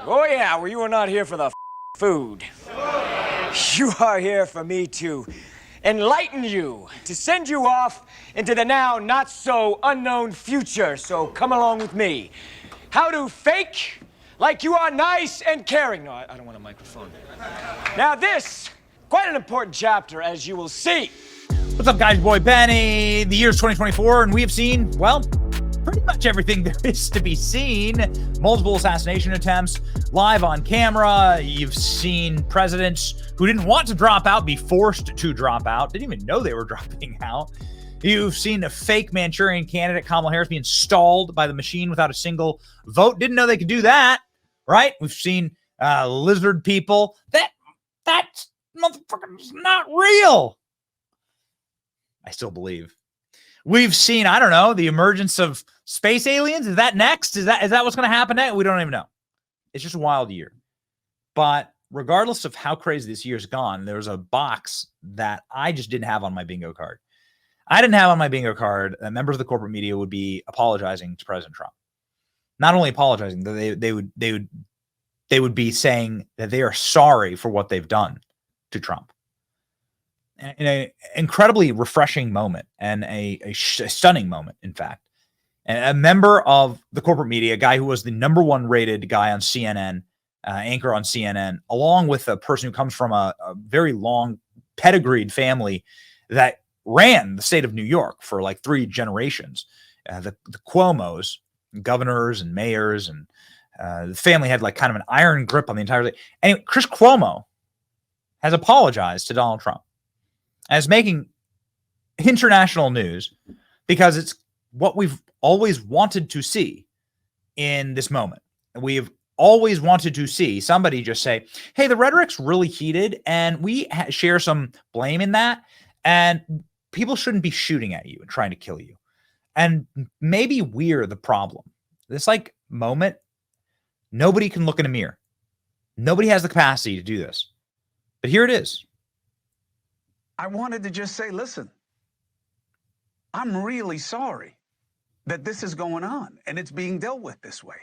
Oh yeah, well you are not here for the food. You are here for me to enlighten you, to send you off into the now not so unknown future. So come along with me. How to fake like you are nice and caring. No, I don't want a microphone. Now this, quite an important chapter, as you will see. What's up, guys? Boy Benny. The year's 2024, and we have seen, well, pretty much everything there is to be seen. Multiple assassination attempts, live on camera. You've seen presidents who didn't want to drop out be forced to drop out, didn't even know they were dropping out. You've seen a fake Manchurian candidate, Kamala Harris, being stalled by the machine without a single vote. Didn't know they could do that, right? We've seen lizard people. That motherfucker's not real. I still believe. We've seen, I don't know, the emergence of space aliens. Is that next? Is that what's going to happen next? We don't even know. It's just a wild year. But regardless of how crazy this year's gone, there's a box that I just didn't have on my bingo card. I didn't have on my bingo card that members of the corporate media would be apologizing to President Trump. Not only apologizing, they would be saying that they are sorry for what they've done to Trump. In an incredibly refreshing moment and a stunning moment, in fact. And a member of the corporate media, a guy who was the #1 rated guy on CNN, anchor on CNN, along with a person who comes from a very long pedigreed family that ran the state of New York for like 3 generations. The Cuomos, governors and mayors, and the family had like kind of an iron grip on the entire thing. Anyway, Chris Cuomo has apologized to Donald Trump and is making international news because it's what we've always wanted to see in this moment. We've always wanted to see somebody just say, hey, the rhetoric's really heated and we share some blame in that. And people shouldn't be shooting at you and trying to kill you. And maybe we're the problem. This like moment, nobody can look in a mirror. Nobody has the capacity to do this. But here it is. I wanted to just say, listen, I'm really sorry that this is going on and it's being dealt with this way.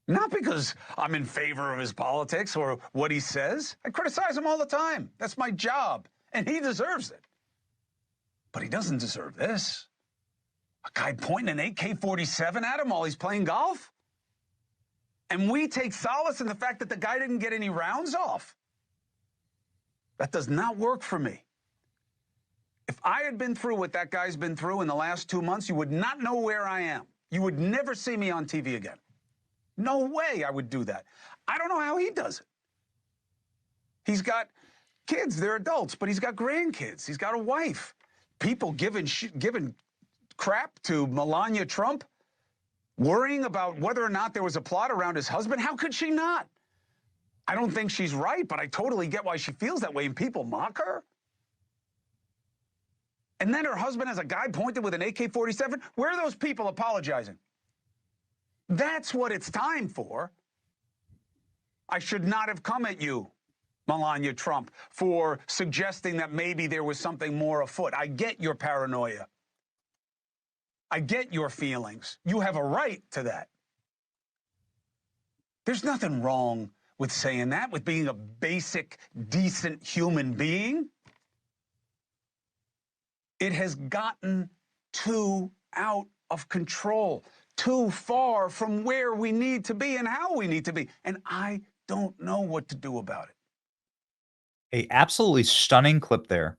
Not because I'm in favor of his politics or what he says. I criticize him all the time. That's my job, and he deserves it. But he doesn't deserve this. A guy pointing an AK-47 at him while he's playing golf? And we take solace in the fact that the guy didn't get any rounds off. That does not work for me. If I had been through what that guy's been through in the last 2 months, you would not know where I am. You would never see me on TV again. No way I would do that. I don't know how he does it. He's got kids, they're adults, but he's got grandkids. He's got a wife. People giving crap to Melania Trump, worrying about whether or not there was a plot around his husband. How could she not? I don't think she's right, but I totally get why she feels that way, and people mock her. And then her husband has a guy pointed with an AK-47. Where are those people apologizing? That's what it's time for. I should not have come at you, Melania Trump, for suggesting that maybe there was something more afoot. I get your paranoia. I get your feelings. You have a right to that. There's nothing wrong with saying that, with being a basic, decent human being. It has gotten too out of control, too far from where we need to be and how we need to be. And I don't know what to do about it. A absolutely stunning clip there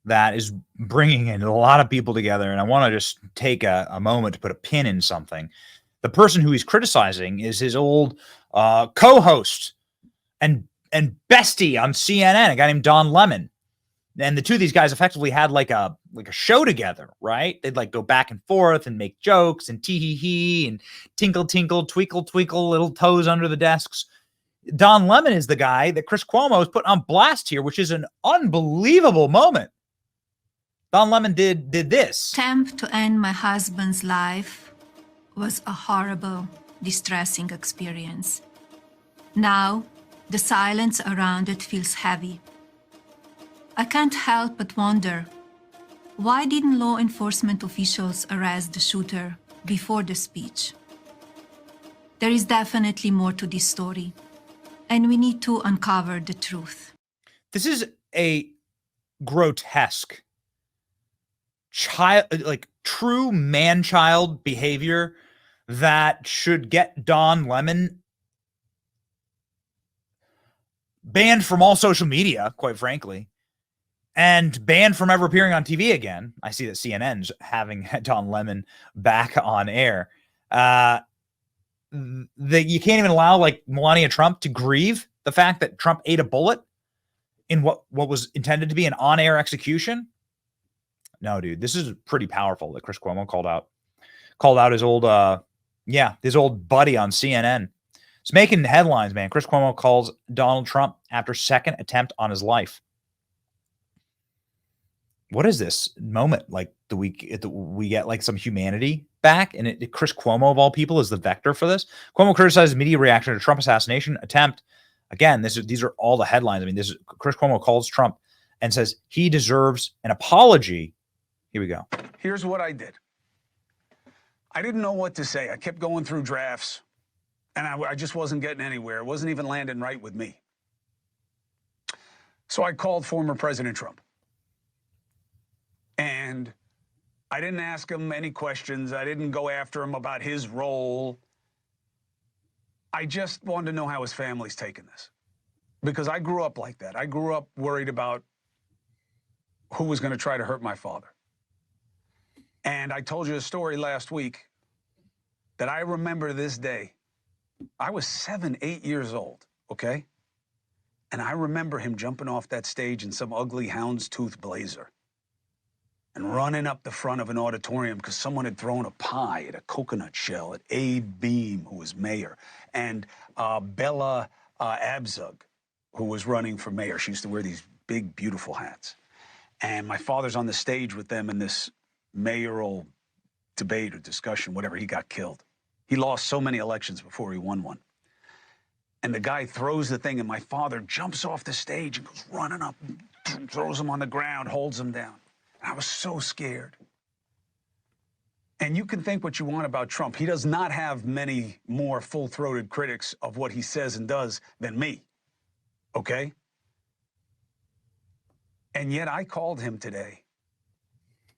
that is bringing in a lot of people together. And I want to just take a moment to put a pin in something. The person who he's criticizing is his old co-host and bestie on CNN, a guy named Don Lemon. And the two of these guys effectively had like a show together, right? They'd like go back and forth and make jokes and tee-hee-hee and tinkle, tinkle, twinkle, twinkle, little toes under the desks. Don Lemon is the guy that Chris Cuomo has put on blast here, which is an unbelievable moment. Don Lemon did this. Attempt to end my husband's life was a horrible, distressing experience. Now, the silence around it feels heavy. I can't help but wonder, why didn't law enforcement officials arrest the shooter before the speech? There is definitely more to this story, and we need to uncover the truth. This is a grotesque child, like true man-child behavior that should get Don Lemon banned from all social media, quite frankly, and banned from ever appearing on TV again. I see that CNN's having Don Lemon back on air. That you can't even allow like Melania Trump to grieve the fact that Trump ate a bullet in what was intended to be an on-air execution. No, dude, this is pretty powerful that Chris Cuomo called out his old his old buddy on CNN. It's making headlines, man. Chris Cuomo calls Donald Trump after second attempt on his life. What is this moment? Like, do we get like some humanity back? And Chris Cuomo, of all people, is the vector for this. Cuomo criticized media reaction to Trump assassination attempt. Again, these are all the headlines. I mean, Chris Cuomo calls Trump and says he deserves an apology. Here we go. Here's what I did. I didn't know what to say. I kept going through drafts, and I just wasn't getting anywhere. It wasn't even landing right with me. So I called former President Trump. And I didn't ask him any questions. I didn't go after him about his role. I just wanted to know how his family's taking this. Because I grew up like that. I grew up worried about who was going to try to hurt my father. And I told you a story last week that I remember this day. I was 7, 8 years old, okay? And I remember him jumping off that stage in some ugly houndstooth blazer and running up the front of an auditorium because someone had thrown a pie at a coconut shell at Abe Beam, who was mayor, and Bella Abzug, who was running for mayor. She used to wear these big, beautiful hats. And my father's on the stage with them in this mayoral debate or discussion, whatever. He got killed. He lost so many elections before he won one. And the guy throws the thing, and my father jumps off the stage and goes running up, throws him on the ground, holds him down. I was so scared. And you can think what you want about Trump. He does not have many more full-throated critics of what he says and does than me, okay? And yet I called him today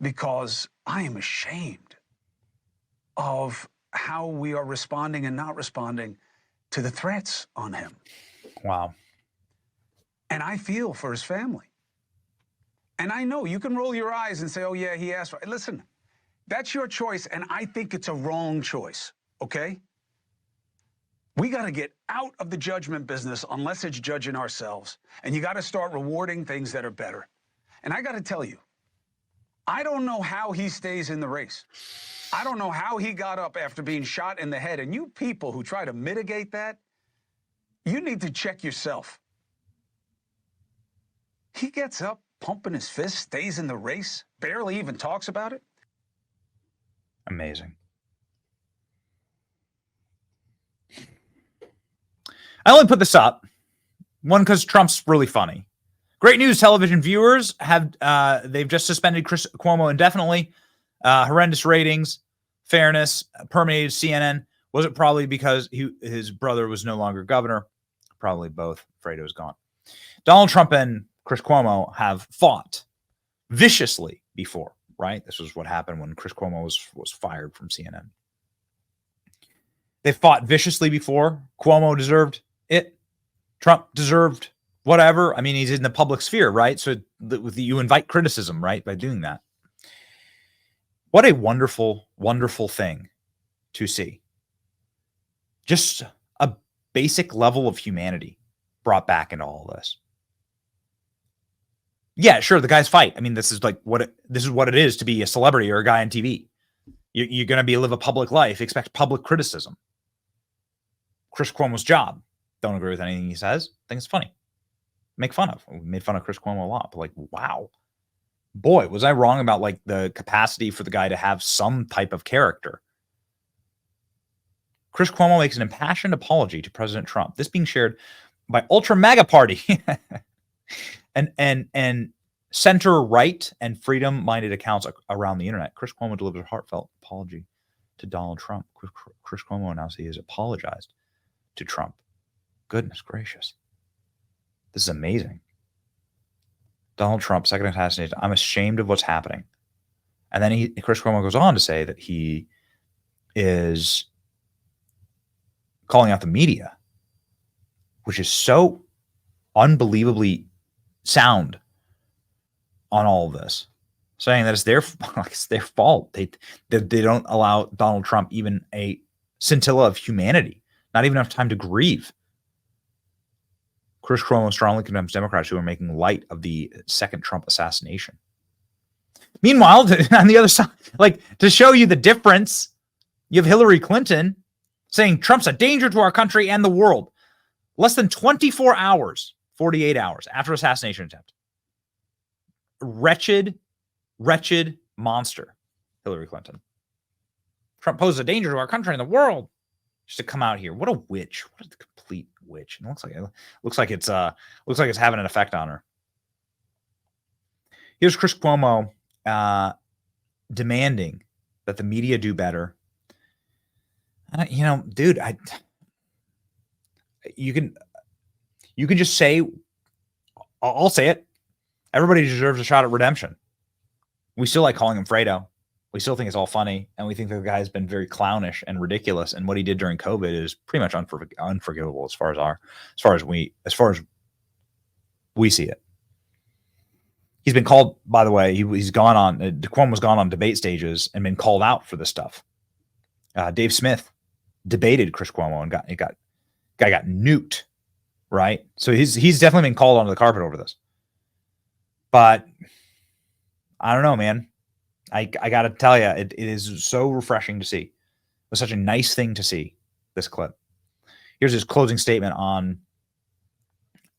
because I am ashamed of how we are responding and not responding to the threats on him. Wow. And I feel for his family. And I know you can roll your eyes and say, oh, yeah, he asked for it. Listen, that's your choice, and I think it's a wrong choice, okay? We got to get out of the judgment business unless it's judging ourselves. And you got to start rewarding things that are better. And I got to tell you, I don't know how he stays in the race. I don't know how he got up after being shot in the head. And you people who try to mitigate that, you need to check yourself. He gets up, pumping his fist, stays in the race, barely even talks about it. Amazing. I only put this up, one, because Trump's really funny. Great news, television viewers have they've just suspended Chris Cuomo indefinitely. Horrendous ratings, fairness, permeated CNN. Was it probably because his brother was no longer governor? Probably both. Fredo was gone. Donald Trump and Chris Cuomo have fought viciously before, right? This was what happened when Chris Cuomo was fired from CNN. They fought viciously before. Cuomo deserved it. Trump deserved whatever. I mean, he's in the public sphere, right? So you invite criticism, right, by doing that. What a wonderful, wonderful thing to see. Just a basic level of humanity brought back into all this. Yeah, sure, the guys fight. I mean, this is what it is to be a celebrity or a guy on TV. You're going to live a public life. Expect public criticism. Chris Cuomo's job. Don't agree with anything he says. Think it's funny. Make fun of. We made fun of Chris Cuomo a lot, but wow, boy, was I wrong about the capacity for the guy to have some type of character. Chris Cuomo makes an impassioned apology to President Trump. This being shared by Ultra MAGA Party. and center right and freedom-minded accounts around the internet. Chris Cuomo delivers a heartfelt apology to Donald Trump. Chris Cuomo announced he has apologized to Trump. Goodness gracious. This is amazing. Donald Trump, second assassination. I'm ashamed of what's happening. And then Chris Cuomo goes on to say that he is calling out the media, which is so unbelievably sound on all of this, saying that it's their fault. They don't allow Donald Trump even a scintilla of humanity, not even enough time to grieve. Chris Cuomo strongly condemns Democrats who are making light of the second Trump assassination. Meanwhile, on the other side, like, to show you the difference, you have Hillary Clinton saying Trump's a danger to our country and the world. Less than 24 hours, 48 hours after assassination attempt. Wretched monster, Hillary Clinton. Trump poses a danger to our country and the world. Just to come out here, what a witch! What a complete witch! And it looks like it's having an effect on her. Here's Chris Cuomo demanding that the media do better. Dude, you can just say, I'll say it. Everybody deserves a shot at redemption. We still like calling him Fredo. We still think it's all funny, and we think the guy has been very clownish and ridiculous. And what he did during COVID is pretty much unforgivable as far as we see it. He's been called, by the way, he's gone on. Cuomo's gone on debate stages and been called out for this stuff. Dave Smith debated Chris Cuomo and guy got nuked, right? So he's definitely been called onto the carpet over this. But I don't know, man. I got to tell you, it is so refreshing to see. It was such a nice thing to see, this clip. Here's his closing statement on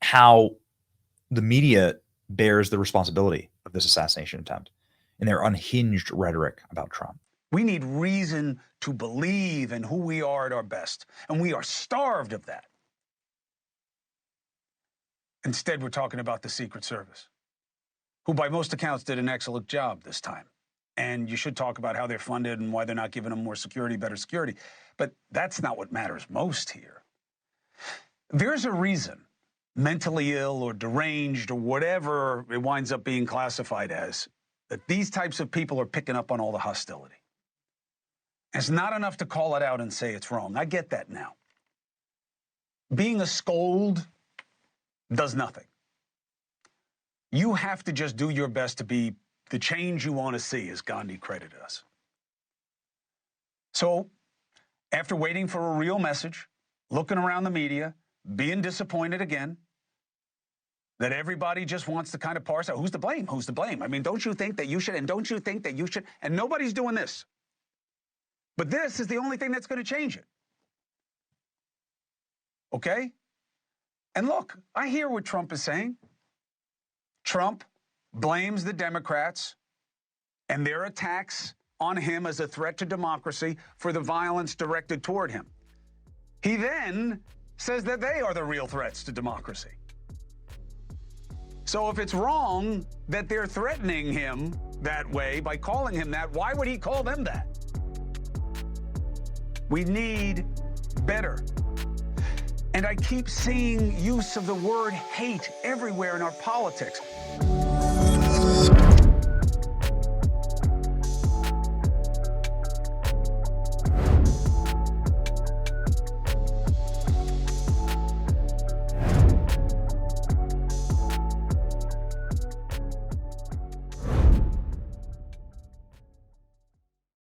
how the media bears the responsibility of this assassination attempt and their unhinged rhetoric about Trump. We need reason to believe in who we are at our best, and we are starved of that. Instead, we're talking about the Secret Service, who by most accounts did an excellent job this time. And you should talk about how they're funded and why they're not giving them more security, better security. But that's not what matters most here. There's a reason mentally ill or deranged or whatever it winds up being classified as, that these types of people are picking up on all the hostility. It's not enough to call it out and say it's wrong. I get that now. Being a scold does nothing. You have to just do your best to be the change you want to see, as Gandhi credited us. So, after waiting for a real message, looking around the media, being disappointed again, that everybody just wants to kind of parse out, who's to blame? Who's to blame? I mean, don't you think that you should, and don't you think that you should, and nobody's doing this. But this is the only thing that's going to change it. Okay? And look, I hear what Trump is saying. Trump blames the Democrats and their attacks on him as a threat to democracy for the violence directed toward him. He then says that they are the real threats to democracy. So if it's wrong that they're threatening him that way by calling him that, why would he call them that? We need better. And I keep seeing use of the word hate everywhere in our politics.